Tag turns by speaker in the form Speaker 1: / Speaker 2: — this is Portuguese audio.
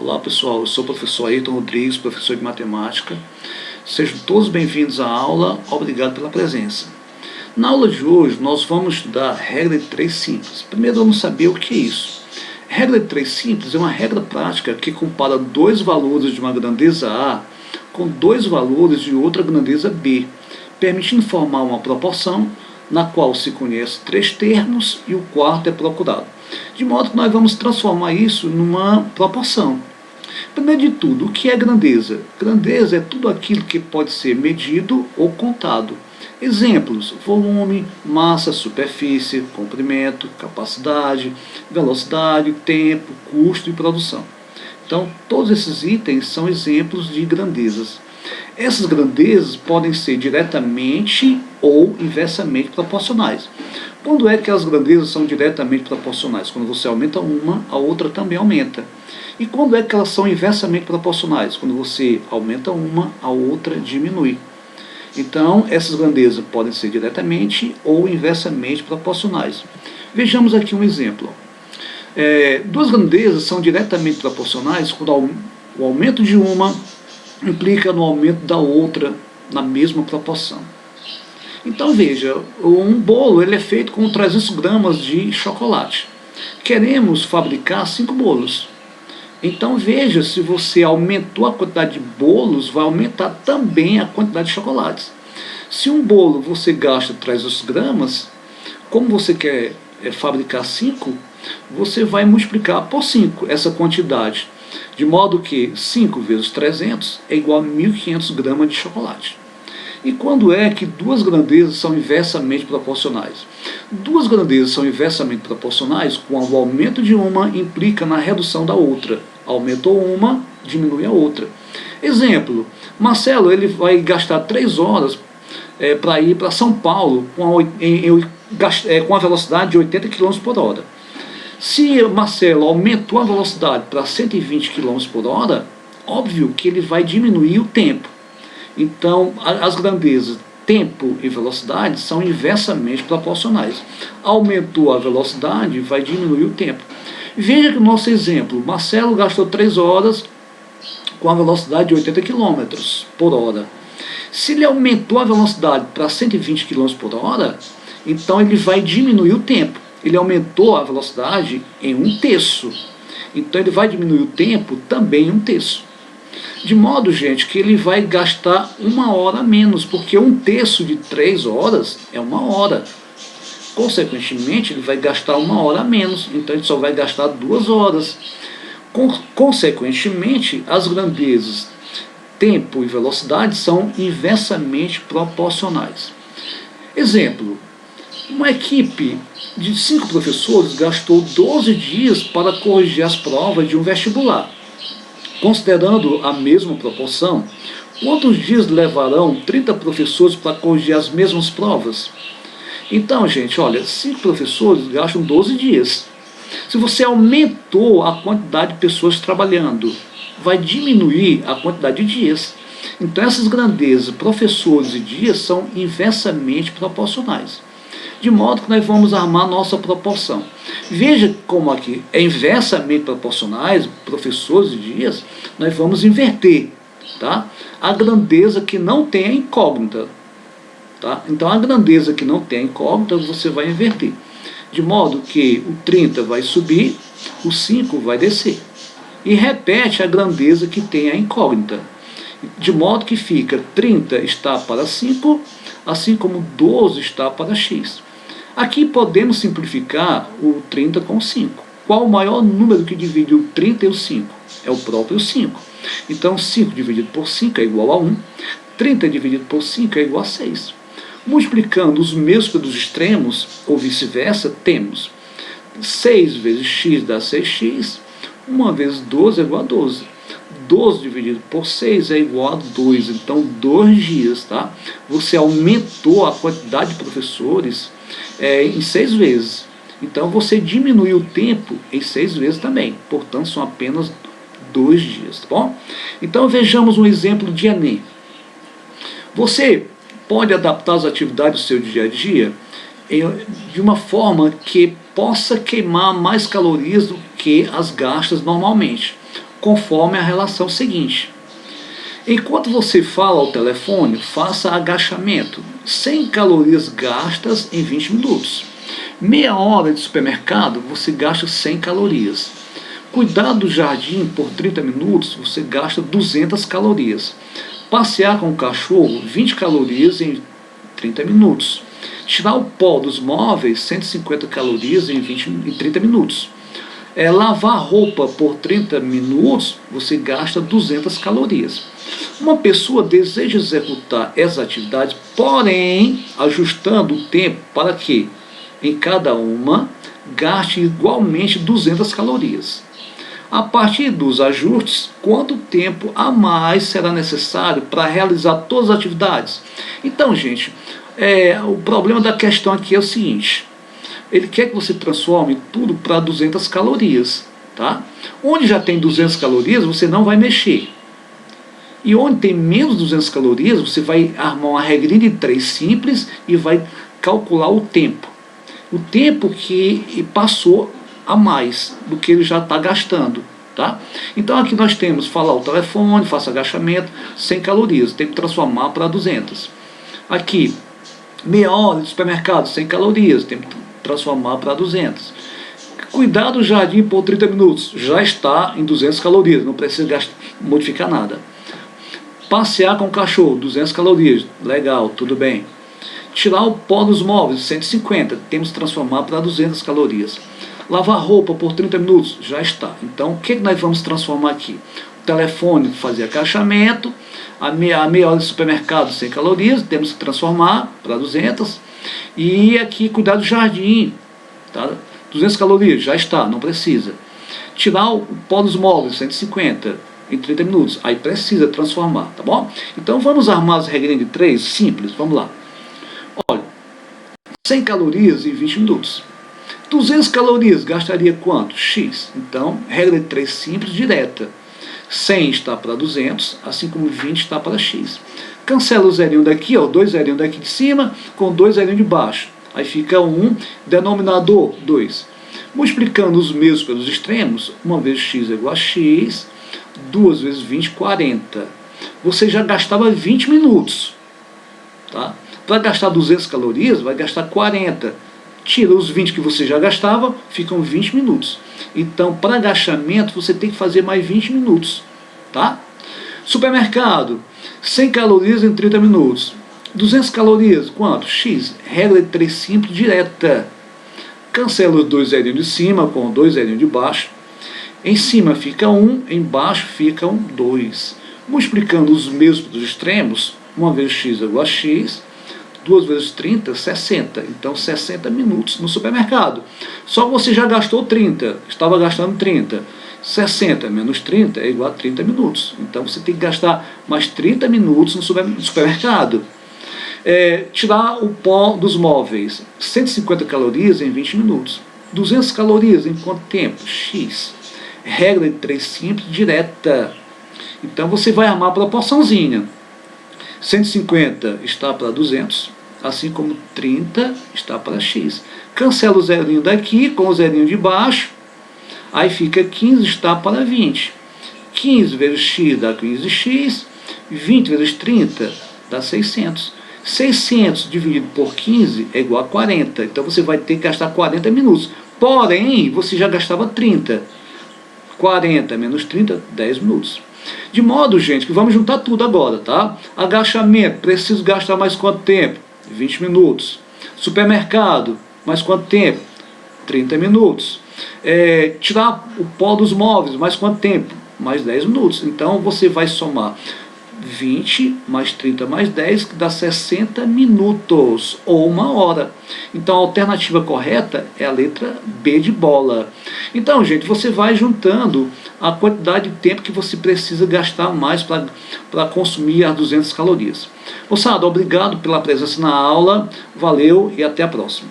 Speaker 1: Olá pessoal, eu sou o professor Ayrton Rodrigues, professor de matemática. Sejam todos bem-vindos à aula, obrigado pela presença. Na aula de hoje nós vamos estudar a regra de 3 simples. Primeiro vamos saber o que é isso. Regra de 3 simples é uma regra prática que compara dois valores de uma grandeza A com dois valores de outra grandeza B, permitindo formar uma proporção na qual se conhece 3 termos e o quarto é procurado. De modo que nós vamos transformar isso numa proporção. Primeiro de tudo, o que é grandeza? Grandeza é tudo aquilo que pode ser medido ou contado. Exemplos: volume, massa, superfície, comprimento, capacidade, velocidade, tempo, custo e produção. Então, todos esses itens são exemplos de grandezas. Essas grandezas podem ser diretamente ou inversamente proporcionais. Quando é que as grandezas são diretamente proporcionais? Quando você aumenta uma, a outra também aumenta. E quando é que elas são inversamente proporcionais? Quando você aumenta uma, a outra diminui. Então, essas grandezas podem ser diretamente ou inversamente proporcionais. Vejamos aqui um exemplo. Duas grandezas são diretamente proporcionais quando o aumento de uma implica no aumento da outra na mesma proporção. Então veja, um bolo ele é feito com 300 gramas de chocolate. Queremos fabricar 5 bolos. Então veja, se você aumentou a quantidade de bolos, vai aumentar também a quantidade de chocolates. Se um bolo você gasta 300 gramas, como você quer fabricar 5, você vai multiplicar por 5 essa quantidade. De modo que 5 vezes 300 é igual a 1.500 gramas de chocolate. E quando é que duas grandezas são inversamente proporcionais? Duas grandezas são inversamente proporcionais quando o aumento de uma implica na redução da outra. Aumentou uma, diminui a outra. Exemplo: Marcelo ele vai gastar 3 horas para ir para São Paulo com a velocidade de 80 km por hora. Se Marcelo aumentou a velocidade para 120 km por hora, óbvio que ele vai diminuir o tempo. Então, as grandezas tempo e velocidade são inversamente proporcionais. Aumentou a velocidade, vai diminuir o tempo. Veja que o nosso exemplo: Marcelo gastou 3 horas com a velocidade de 80 km por hora. Se ele aumentou a velocidade para 120 km por hora, então ele vai diminuir o tempo. Ele aumentou a velocidade em 1/3. Então ele vai diminuir o tempo também em 1/3. De modo, gente, que ele vai gastar 1 hora a menos, porque 1/3 de 3 horas é 1 hora. Consequentemente, ele vai gastar 1 hora a menos, então ele só vai gastar 2 horas. Consequentemente, as grandezas tempo e velocidade são inversamente proporcionais. Exemplo: uma equipe de 5 professores gastou 12 dias para corrigir as provas de um vestibular. Considerando a mesma proporção, quantos dias levarão 30 professores para corrigir as mesmas provas? Então, gente, olha, 5 professores gastam 12 dias. Se você aumentou a quantidade de pessoas trabalhando, vai diminuir a quantidade de dias. Então, essas grandezas, professores e dias, são inversamente proporcionais. De modo que nós vamos armar nossa proporção. Veja como aqui é inversamente proporcionais, professores e dias, nós vamos inverter, tá? A grandeza que não tem a incógnita. Tá? Então a grandeza que não tem a incógnita você vai inverter. De modo que o 30 vai subir, o 5 vai descer. E repete a grandeza que tem a incógnita. De modo que fica 30 está para 5, assim como 12 está para x. Aqui podemos simplificar o 30 com 5. Qual o maior número que divide o 30 e o 5? É o próprio 5. Então 5 dividido por 5 é igual a 1. 30 dividido por 5 é igual a 6. Multiplicando os meios pelos extremos, ou vice-versa, temos 6 vezes x dá 6x, 1 vezes 12 é igual a 12. 12 dividido por 6 é igual a 2, então 2 dias, tá? Você aumentou a quantidade de professores em 6 vezes. Então você diminuiu o tempo em 6 vezes também, portanto são apenas 2 dias, tá bom? Então vejamos um exemplo de Enem. Você pode adaptar as atividades do seu dia a dia de uma forma que possa queimar mais calorias do que as gastas normalmente. conforme a relação seguinte. Enquanto você fala ao telefone, faça agachamento. 100 calorias gastas em 20 minutos. Meia hora de supermercado, você gasta 100 calorias. Cuidar do jardim por 30 minutos, você gasta 200 calorias. Passear com o cachorro, 20 calorias em 30 minutos. Tirar o pó dos móveis, 150 calorias em 30 minutos. Lavar roupa por 30 minutos, você gasta 200 calorias. Uma pessoa deseja executar essas atividades, porém, ajustando o tempo para que, em cada uma, gaste igualmente 200 calorias. A partir dos ajustes, quanto tempo a mais será necessário para realizar todas as atividades? Então, gente, o problema da questão aqui é o seguinte: ele quer que você transforme tudo para 200 calorias. Tá? Onde já tem 200 calorias, você não vai mexer. E onde tem menos de 200 calorias, você vai armar uma regrinha de 3 simples e vai calcular o tempo. O tempo que passou a mais do que ele já está gastando. Tá? Então aqui nós temos falar o telefone, faça agachamento, 100 calorias, tem que transformar para 200. Aqui, meia hora de supermercado, 100 calorias, tem que transformar para 200. Cuidar do jardim por 30 minutos, já está em 200 calorias, não precisa modificar nada. Passear com o cachorro, 200 calorias, legal, tudo bem. Tirar o pó dos móveis, 150, temos que transformar para 200 calorias. Lavar roupa por 30 minutos, já está. Então, o que nós vamos transformar aqui? O telefone, fazer agachamento, a meia hora de supermercado, 100 calorias, temos que transformar para 200. E aqui, cuidar do jardim, tá? 200 calorias, já está, não precisa. Tirar o pó dos móveis, 150, em 30 minutos, aí precisa transformar, tá bom? Então, vamos armar as regrinhas de 3, simples, vamos lá. Olha, 100 calorias em 20 minutos. 200 calorias, gastaria quanto? X. Então, regra de 3 simples, direta. 100 está para 200, assim como 20 está para X. Cancela o zerinho daqui, ó, 2 zerinhos daqui de cima, com 2 zerinhos de baixo. Aí fica 1, denominador 2. Multiplicando os mesmos pelos extremos, 1 vezes X é igual a X, 2 vezes 20, 40. Você já gastava 20 minutos. Tá? Para gastar 200 calorias, vai gastar 40. Tira os 20 que você já gastava, ficam 20 minutos. Então, para agachamento, você tem que fazer mais 20 minutos. Tá? Supermercado, 100 calorias em 30 minutos. 200 calorias, quanto? X. Regra de 3 simples, direta. Cancela os 2 zerinhos de cima com 2 zerinhos de baixo. Em cima fica 1, embaixo ficam 2. Multiplicando os mesmos dos extremos, 1 vezes X é igual a X. 2 vezes 30, 60. Então, 60 minutos no supermercado. Só que você já gastou 30. Estava gastando 30. 60 menos 30 é igual a 30 minutos. Então, você tem que gastar mais 30 minutos no supermercado. Tirar o pó dos móveis. 150 calorias em 20 minutos. 200 calorias em quanto tempo? X. Regra de 3 simples, direta. Então, você vai armar a proporçãozinha. 150 está para 200, assim como 30 está para X. Cancela o zerinho daqui com o zerinho de baixo, aí fica 15 está para 20. 15 vezes X dá 15x, 20 vezes 30 dá 600. 600 dividido por 15 é igual a 40, então você vai ter que gastar 40 minutos. Porém, você já gastava 30. 40 menos 30, 10 minutos. De modo, gente, que vamos juntar tudo agora, tá? Agachamento, preciso gastar mais quanto tempo? 20 minutos. Supermercado, mais quanto tempo? 30 minutos. Tirar o pó dos móveis, mais quanto tempo? Mais 10 minutos. Então, você vai somar 20 mais 30 mais 10, que dá 60 minutos, ou 1 hora. Então, a alternativa correta é a letra B de bola. Então, gente, você vai juntando a quantidade de tempo que você precisa gastar mais para consumir as 200 calorias. Moçada, obrigado pela presença na aula, valeu e até a próxima.